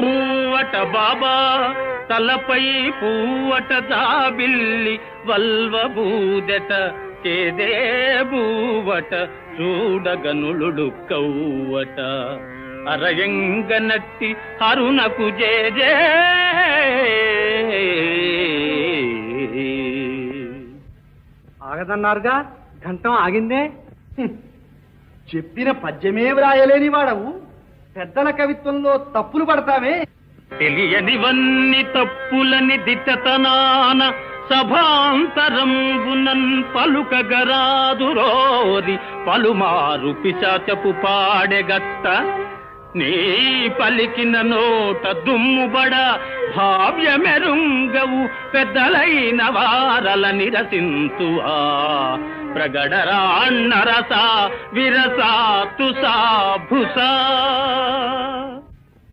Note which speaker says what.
Speaker 1: ఊవట బాబా తలపై పూవట జాబిల్లి వల్వబూదెట కేదే బూవట చూడగనులుడు కవ్వట అరయంగనట్టి అరుణకు జేజే
Speaker 2: ఆగదన్నారుగా, ఘంటం ఆగిందే. చెప్పిన పద్యమే వ్రాయలేని వాడవు, పెద్దల కవిత్వంలో తప్పులు పడతావే.
Speaker 1: తెలియనివన్నీ తప్పులని దిట్టతనాన సభాంతరంబునన్ పలుకగరాదురోరి పలుమారు పిశాచపు పాడెగట్ట నీ పలికిన నోట దుమ్ముబడ భావ్యమెరుంగవు పెద్దలైన వారల నిరసింతువా ప్రగడరాన్నరస విరసా తుసా భుసా